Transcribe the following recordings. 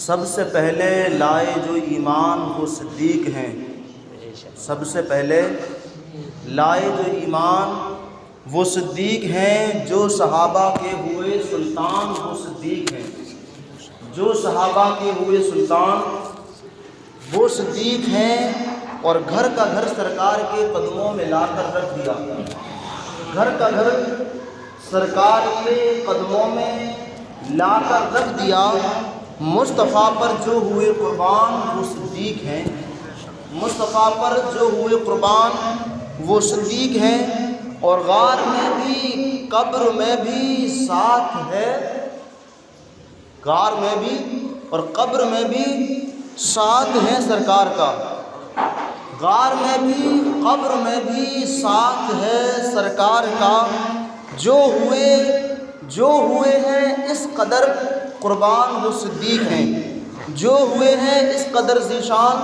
سب سے پہلے لائے جو ایمان وہ صدیق ہیں، سب سے پہلے لائے جو ایمان وہ صدیق ہیں، جو صحابہ کے ہوئے سلطان وہ صدیق ہیں، جو صحابہ کے ہوئے سلطان وہ صدیق ہیں، اور گھر کا گھر سرکار کے قدموں میں لا کر رکھ دیا، گھر کا گھر سرکار کے قدموں میں لا کر رکھ دیا۔ مصطفیٰ پر جو ہوئے قربان وہ صدیق ہیں، مصطفیٰ پر جو ہوئے قربان وہ صدیق ہیں، اور غار میں بھی قبر میں بھی ساتھ ہے، غار میں بھی اور قبر میں بھی ساتھ ہے سرکار کا، غار میں بھی قبر میں بھی ساتھ ہے سرکار کا، جو ہوئے ہیں اس قدر قربان وہ صدیق ہیں، جو ہوئے ہیں اس قدر ذیشان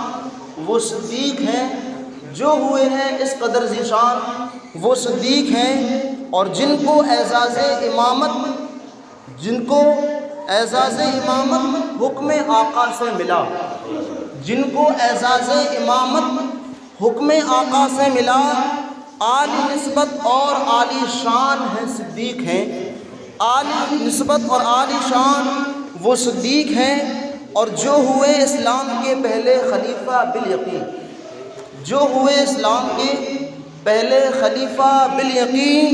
وہ صدیق ہیں، جو ہوئے ہیں اس قدر ذیشان وہ صدیق ہیں، اور جن کو اعزاز امامت حکم آقا سے ملا، جن کو اعزاز امامت حکم آقا سے ملا، عالی نسبت اور عالی شان ہیں صدیق ہیں، عالی نسبت اور عالی شان وہ صدیق ہیں، اور جو ہوئے اسلام کے پہلے خلیفہ بالیقین، جو ہوئے اسلام کے پہلے خلیفہ بالیقین،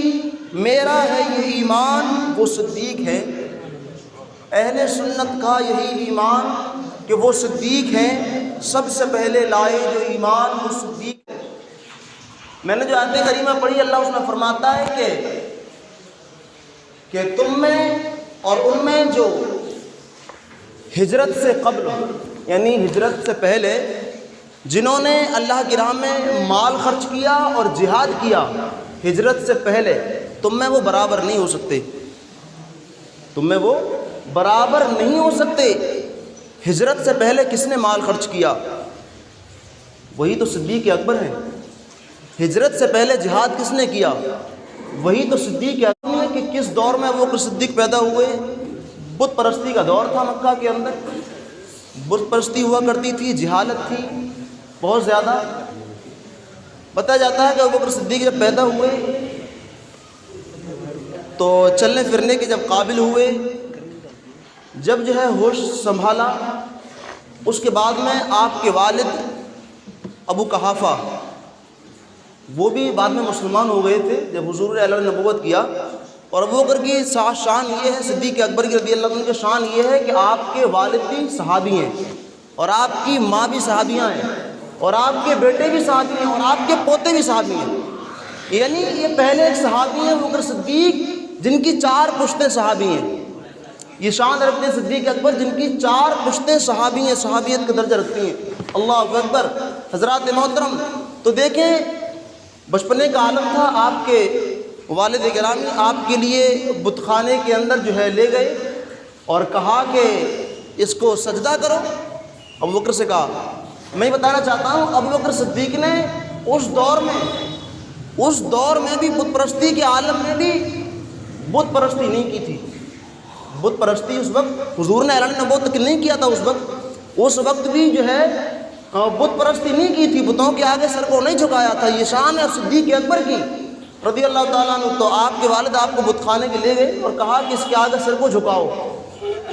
میرا ہے یہ ایمان وہ صدیق ہے۔ اہل سنت کا یہی ایمان کہ وہ صدیق ہیں، سب سے پہلے لائے جو ایمان وہ صدیق ہے۔ میں نے جو آیت کریمہ پڑھی، اللہ اس میں فرماتا ہے کہ تم میں اور ان میں جو ہجرت سے قبل یعنی ہجرت سے پہلے جنہوں نے اللہ کی راہ میں مال خرچ کیا اور جہاد کیا، ہجرت سے پہلے تم میں وہ برابر نہیں ہو سکتے، تم میں وہ برابر نہیں ہو سکتے۔ ہجرت سے پہلے کس نے مال خرچ کیا؟ وہی تو صدیق اکبر ہیں۔ ہجرت سے پہلے جہاد کس نے کیا؟ وہی تو صدیق اکبر ہے۔ کہ کس دور میں وہ صدیق پیدا ہوئے؟ بت پرستی کا دور تھا مکہ کے اندر، بت پرستی ہوا کرتی تھی، جہالت تھی بہت زیادہ۔ بتایا جاتا ہے کہ ابوبکر صدیق جب پیدا ہوئے تو چلنے پھرنے کے جب قابل ہوئے، جب جو ہے ہوش سنبھالا، اس کے بعد میں آپ کے والد ابو قحافہ، وہ بھی بعد میں مسلمان ہو گئے تھے جب حضور علیہ نبوت کیا۔ اور ابوبکر کی شان یہ ہے، صدیق اکبر کی رضی اللہ عنہ کی شان یہ ہے کہ آپ کے والد بھی صحابی ہیں، اور آپ کی ماں بھی صحابیاں ہیں، اور آپ کے بیٹے بھی صحابی ہیں، اور آپ کے پوتے بھی صحابی ہیں۔ یعنی یہ پہلے ایک صحابی ہیں ابوبکر صدیق، جن کی 4 پشتیں صحابی ہیں۔ یہ شان رکھتے ہیں صدیق اکبر جن کی 4 پشتیں صحابی ہیں، صحابیت کا درجہ رکھتی ہیں۔ اللہ اکبر۔ حضرات محترم، تو دیکھیں بچپنے کا عالم تھا، آپ کے والد گرامی آپ کے لیے بت خانے کے اندر جو ہے لے گئے اور کہا کہ اس کو سجدہ کرو۔ ابوبکر سے کہا، میں بتانا چاہتا ہوں ابوبکر صدیق نے اس دور میں بھی بت پرستی کے عالم میں بھی بت پرستی نہیں کی تھی۔ بت پرستی اس وقت حضور نے اعلان نبوت تک نہیں کیا تھا، اس وقت بھی جو ہے بت پرستی نہیں کی تھی، بتوں کے آگے سر کو نہیں جھکایا تھا۔ یہ شان ہے صدیق اکبر کی رضی اللہ تعالیٰ عنہ۔ تو آپ کے والد آپ کو بت خانے کے لے گئے اور کہا کہ اس کے آگے سر کو جھکاؤ۔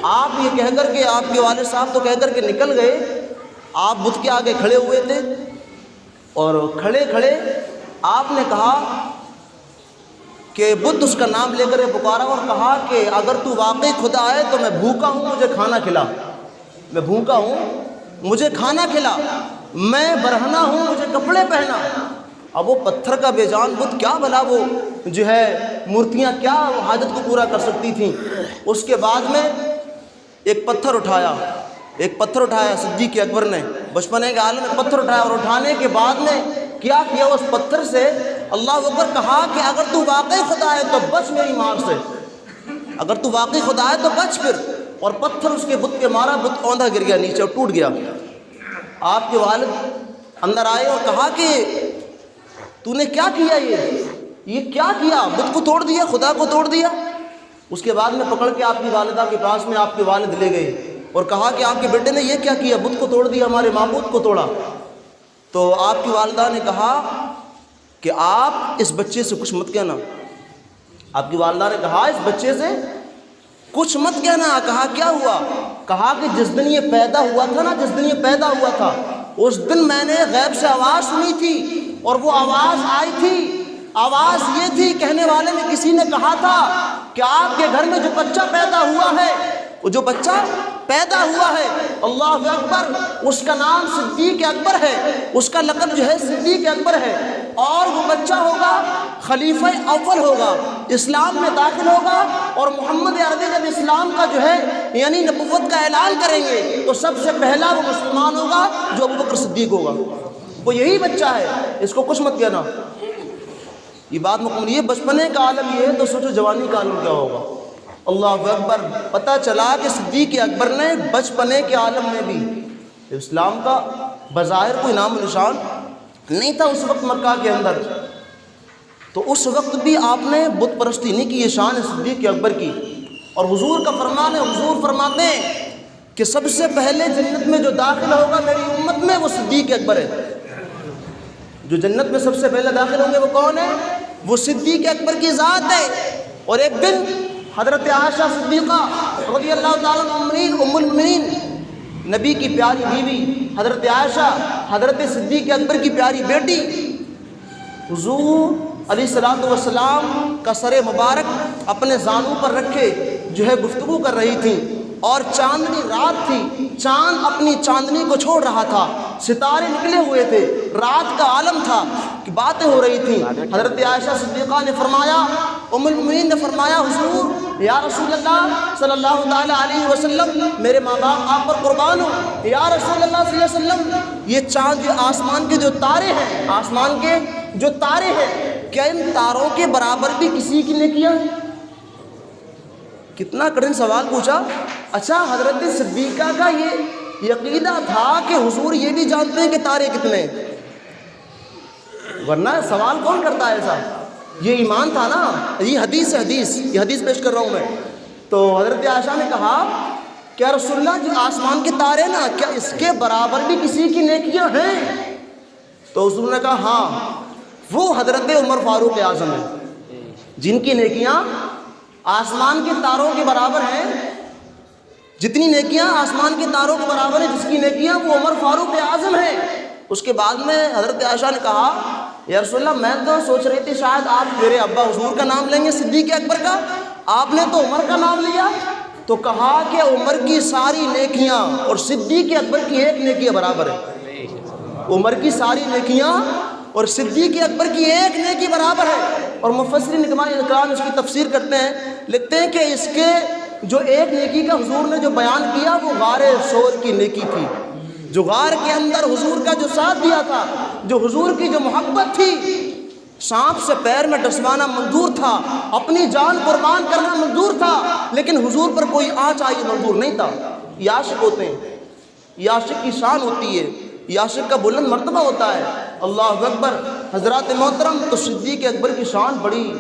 آپ یہ کہہ کر کے، آپ کے والد صاحب تو کہہ کر کے نکل گئے، آپ بت کے آگے کھڑے ہوئے تھے، اور کھڑے کھڑے آپ نے کہا کہ بت اس کا نام لے کر پکارا اور کہا کہ اگر تو واقعی خدا ہے تو میں بھوکا ہوں، مجھے کھانا کھلا، میں بھوکا ہوں مجھے کھانا کھلا، میں برہنہ ہوں مجھے کپڑے پہنا۔ اب وہ پتھر کا بے جان بت کیا بھلا وہ جو ہے مورتیاں کیا حاجت کو پورا کر سکتی تھیں۔ اس کے بعد میں ایک پتھر اٹھایا صدیق اکبر نے، بچپنے کے عالم میں پتھر اٹھایا، اور اٹھانے کے بعد میں کیا کیا؟ اس پتھر سے اللہ اکبر کہا کہ اگر تو واقعی خدا ہے تو بچ میری مار سے، اگر تو واقعی خدا ہے تو بچ پھر۔ اور پتھر اس کے بت کے مارا، بت اوندھا گر گیا نیچے اور ٹوٹ گیا۔ آپ کے والد اندر آئے اور کہا کہ تو نے کیا کیا؟ یہ کیا کیا؟ بت کو توڑ دیا، خدا کو توڑ دیا۔ اس کے بعد میں پکڑ کے آپ کی والدہ کے پاس میں آپ کے والد لے گئے اور کہا کہ آپ کے بیٹے نے یہ کیا کیا، بت کو توڑ دیا، ہمارے معبود کو توڑا۔ تو آپ کی والدہ نے کہا کہ آپ اس بچے سے کچھ مت کہنا۔ آپ کی والدہ نے کہا اس بچے سے کچھ مت کہنا۔ کہا کیا ہوا؟ کہا کہ جس دن یہ پیدا ہوا تھا نا، جس دن یہ پیدا ہوا تھا، اس دن میں نے غیب سے آواز سنی تھی، اور وہ آواز آئی تھی، آواز یہ تھی، کہنے والے نے کسی نے کہا تھا کہ آپ کے گھر میں جو بچہ پیدا ہوا ہے، وہ جو بچہ پیدا ہوا ہے، اللہ اکبر، اس کا نام صدیق اکبر ہے، اس کا لقب جو ہے صدیق اکبر ہے، اور وہ بچہ ہوگا خلیفہ اول ہوگا، اسلام میں داخل ہوگا، اور محمد عربی جب اسلام کا جو ہے یعنی نبوت کا اعلان کریں گے تو سب سے پہلا وہ مسلمان ہوگا جو ابوبکر صدیق ہوگا۔ وہ یہی بچہ ہے، اس کو کچھ مت کہنا۔ یہ بات مکمل، یہ بچپنے کا عالم یہ ہے، تو سوچو جوانی کا عالم کیا ہوگا۔ اللہ اکبر۔ پتہ چلا کہ صدیق اکبر نے بچپنے کے عالم میں بھی، اسلام کا بظاہر کوئی نام و نشان نہیں تھا اس وقت مکہ کے اندر، تو اس وقت بھی آپ نے بت پرستی نہیں کی۔ یہ شان ہے صدیق اکبر کی، اور حضور کا فرمان ہے، حضور فرماتے ہیں کہ سب سے پہلے جنت میں جو داخل ہوگا میری امت میں وہ صدیق اکبر ہے۔ جو جنت میں سب سے پہلے داخل ہوں گے وہ کون ہے؟ وہ صدیق اکبر کی ذات ہے۔ اور ایک دن حضرت عائشہ صدیقہ رضی اللہ تعالیٰ عنہ ام المؤمنین، نبی کی پیاری بیوی حضرت عائشہ، حضرت صدیق اکبر کی پیاری بیٹی، حضور علیہ الصلوۃ والسلام کا سر مبارک اپنے زانوں پر رکھے جو ہے گفتگو کر رہی تھیں، اور چاندنی رات تھی، چاند اپنی چاندنی کو چھوڑ رہا تھا، ستارے نکلے ہوئے تھے، رات کا عالم تھا کہ باتیں ہو رہی تھیں۔ حضرت عائشہ صدیقہ نے فرمایا، ام المؤمنین نے فرمایا، حضور یا رسول اللہ صلی اللہ تعالیٰ علیہ وسلم، میرے ماں باپ آپ پر قربان ہو، یا رسول اللہ صلی اللہ علیہ وسلم، یہ چاند جو آسمان کے جو تارے ہیں، آسمان کے جو تارے ہیں، کیا ان تاروں کے برابر بھی کسی کی نیکیاں ہیں؟ کتنا کٹھن سوال پوچھا۔ اچھا، حضرت صدیقہ کا یہ عقیدہ تھا کہ حضور یہ بھی جانتے ہیں کہ تارے کتنے ہیں، ورنہ سوال کون کرتا ہے ایسا؟ یہ ایمان تھا نا، یہ حدیث ہے، یہ حدیث پیش کر رہا ہوں میں۔ تو حضرت عائشہ نے کہا کیا رسول اللہ جو آسمان کے تارے نا، کیا اس کے برابر بھی کسی کی نیکیاں ہیں؟ تو حضور نے کہا ہاں، وہ حضرت عمر فاروق اعظم ہیں جن کی نیکیاں آسمان کے تاروں کے برابر ہیں۔ جتنی نیکیاں آسمان کے تاروں کے برابر ہیں، جس کی نیکیاں وہ عمر فاروق اعظم ہیں۔ اس کے بعد میں حضرت عائشہ نے کہا یا رسول اللہ، میں تو سوچ رہی تھی شاید آپ میرے ابا حضور کا نام لیں گے صدیق اکبر کا، آپ نے تو عمر کا نام لیا۔ تو کہا کہ عمر کی ساری نیکیاں اور صدیق اکبر کی ایک نیکی برابر ہے۔ عمر کی ساری نیکیاں اور صدیق اکبر کی ایک نیکی برابر ہے۔ اور مفسرین اکرام اس کی تفسیر کرتے ہیں، لکھتے ہیں کہ اس کے جو ایک نیکی کا حضور نے جو بیان کیا وہ غار ثور کی نیکی تھی، جو غار کے اندر حضور کا جو ساتھ دیا تھا، جو حضور کی جو محبت تھی، سانپ سے پیر میں ڈسوانا منظور تھا، اپنی جان قربان کرنا منظور تھا، لیکن حضور پر کوئی آنچ آئی منظور نہیں تھا۔ یہ عاشق ہوتے ہیں، یہ عاشق کی شان ہوتی ہے، یہ عاشق کا بلند مرتبہ ہوتا ہے۔ اللہ اکبر۔ حضرات محترم، تو صدیق اکبر کی شان بڑی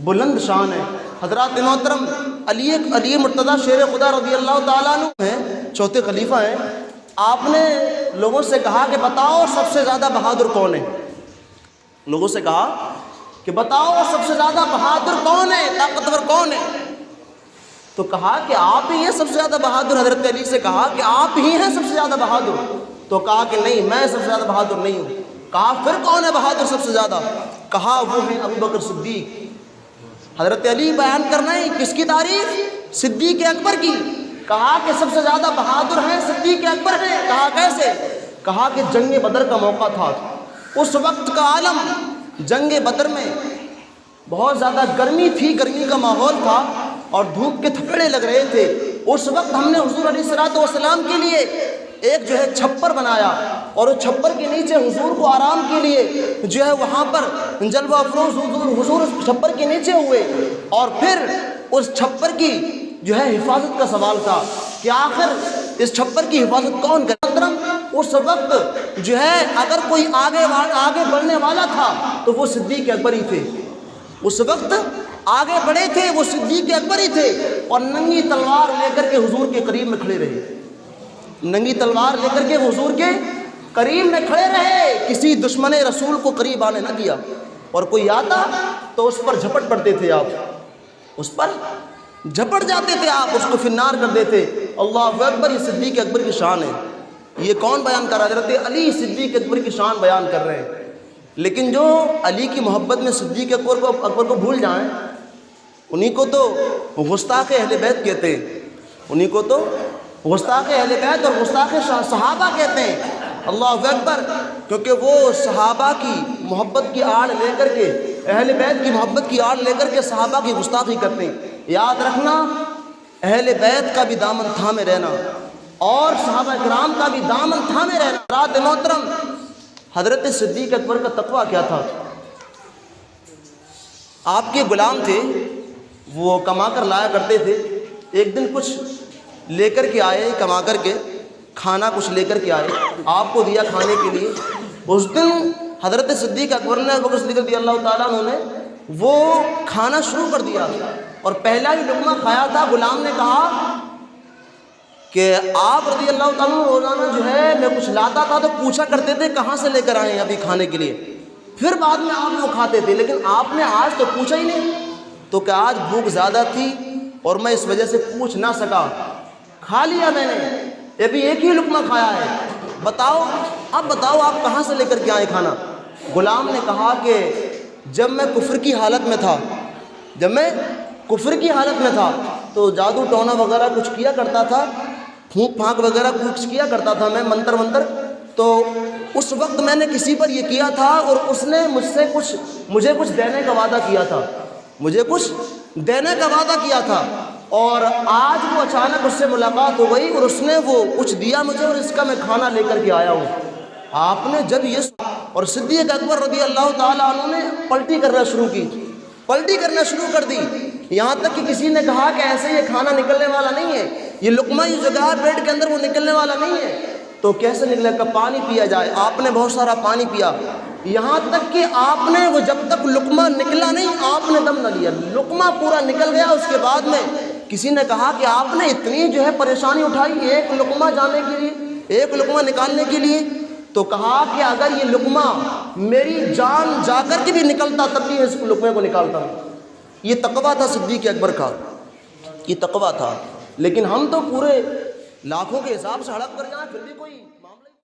بلند شان ہے۔ حضرات محترم، علی مرتضیٰ شیر خدا رضی اللہ تعالیٰ عنہ ہیں، چوتھے خلیفہ ہیں۔ آپ نے لوگوں سے کہا کہ بتاؤ سب سے زیادہ بہادر کون ہے؟ لوگوں سے کہا کہ بتاؤ سب سے زیادہ بہادر کون ہے، طاقتور کون ہے؟ تو کہا کہ آپ ہی ہیں سب سے زیادہ بہادر۔ حضرت علی سے کہا کہ آپ ہی ہیں سب سے زیادہ بہادر، تو کہا کہ نہیں، میں سب سے زیادہ بہادر نہیں ہوں۔ کہا پھر کون ہے بہادر سب سے زیادہ؟ کہا وہ ہیں ابوبکر صدیق۔ حضرت علی بیان کرنا ہے کس کی تعریف؟ صدیق اکبر کی۔ کہا کہ سب سے زیادہ بہادر ہیں صدیق اکبر ہیں۔ کہا کیسے؟ کہا کہ جنگ بدر کا موقع تھا، اس وقت کا عالم، جنگ بدر میں بہت زیادہ گرمی تھی، گرمی کا ماحول تھا اور دھوپ کے تھپڑے لگ رہے تھے۔ اس وقت ہم نے حضور علیہ الصلوۃ والسلام کے لیے ایک جو ہے چھپر بنایا، اور اس چھپر کے نیچے حضور کو آرام کے لیے جو ہے وہاں پر جلوہ افروز حضور اس چھپر کے نیچے ہوئے، اور پھر اس چھپر کی جو ہے حفاظت کا سوال تھا کہ آخر اس چھپر کی حفاظت کون کرے؟ اس وقت جو ہے اگر کوئی آگے بڑھنے والا تھا تو وہ صدیق اکبر ہی تھے۔ اس وقت آگے بڑھے تھے وہ صدیق اکبر ہی تھے، اور ننگی تلوار لے کر کے حضور کے قریب میں کھڑے رہے۔ ننگی تلوار لے کر کے حضور کے قریب میں کھڑے رہے، کسی دشمن رسول کو قریب آنے نہ دیا، اور کوئی آتا تو اس پر جھپٹ پڑتے تھے آپ، اس پر جھپٹ جاتے تھے آپ، اس کو فنار کر دیتے۔ اللہ اکبر، یہ صدیق اکبر کی شان ہے۔ یہ کون بیان کر رہا ہے؟ حضرت علی صدیق اکبر کی شان بیان کر رہے ہیں۔ لیکن جو علی کی محبت میں صدیق اکبر کو بھول جائیں، انہی کو تو گستاخ اہل بیت کہتے ہیں، انہی کو تو گستاخ اہل بیت اور گستاخ صحابہ کہتے ہیں۔ اللہ اکبر، کیونکہ وہ صحابہ کی محبت کی آڑ لے کر کے، اہل بیت کی محبت کی آڑ لے کر کے صحابہ کی گستاخی کرتے ہیں۔ یاد رکھنا، اہل بیت کا بھی دامن تھامے رہنا اور صحابہ کرام کا بھی دامن تھامے رہنا۔ حضرات محترم، حضرت صدیق اکبر کا تقویٰ کیا تھا؟ آپ کے غلام تھے، وہ کما کر لایا کرتے تھے۔ ایک دن کچھ لے کر کے آئے، کما کر کے کھانا کچھ لے کر کے آئے، آپ کو دیا کھانے کے لیے۔ اس دن حضرت صدیق اکبر نے، ابو بکر صدیق رضی اللہ تعالیٰ عنہ نے وہ کھانا شروع کر دیا اور پہلا ہی لقمہ کھایا تھا۔ غلام نے کہا کہ آپ رضی اللہ تعالیٰ عنہ روزانہ جو ہے میں کچھ لاتا تھا تو پوچھا کرتے تھے کہاں سے لے کر آئے ہیں ابھی کھانے کے لیے، پھر بعد میں آپ وہ کھاتے تھے، لیکن آپ نے آج تو پوچھا ہی نہیں۔ تو کہ آج بھوک زیادہ تھی اور میں اس وجہ سے پوچھ نہ سکا، کھا لیا میں نے، ابھی ایک ہی لقمہ کھایا ہے، بتاؤ اب بتاؤ آپ کہاں سے لے کر کے آئے کھانا؟ غلام نے کہا کہ جب میں کفر کی حالت میں تھا تو جادو ٹونا وغیرہ کچھ کیا کرتا تھا، پھونک پھانک وغیرہ کچھ کیا کرتا تھا میں، منتر تو اس وقت میں نے کسی پر یہ کیا تھا اور اس نے مجھے کچھ دینے کا وعدہ کیا تھا، اور آج وہ اچانک اس سے ملاقات ہو گئی اور اس نے وہ کچھ دیا مجھے اور اس کا میں کھانا لے کر کے آیا ہوں۔ آپ نے جب یہ اور صدیق اکبر رضی اللہ تعالیٰ عنہ نے پلٹی کرنا شروع کر دی، یہاں تک کہ کسی نے کہا کہ ایسے یہ کھانا نکلنے والا نہیں ہے، یہ لقمہ یہ جگہ پیٹ کے اندر وہ نکلنے والا نہیں ہے، تو کیسے نکلے گا؟ پانی پیا جائے۔ آپ نے بہت سارا پانی پیا، یہاں تک کہ آپ نے وہ جب تک لقمہ نکلا نہیں آپ نے دم نہ لیا، لقمہ پورا نکل گیا۔ اس کے بعد میں کسی نے کہا کہ آپ نے اتنی جو ہے پریشانی اٹھائی ایک لقمہ جانے کے لیے، ایک لقمہ نکالنے کے لیے، تو کہا کہ اگر یہ لقمہ میری جان جا کر کے بھی نکلتا تب بھی اس لقمے کو نکالتا ہوں۔ یہ تقویٰ تھا صدیق اکبر کا، یہ تقویٰ تھا۔ لیکن ہم تو پورے لاکھوں کے حساب سے ہڑپ کر جائیں پھر بھی کوئی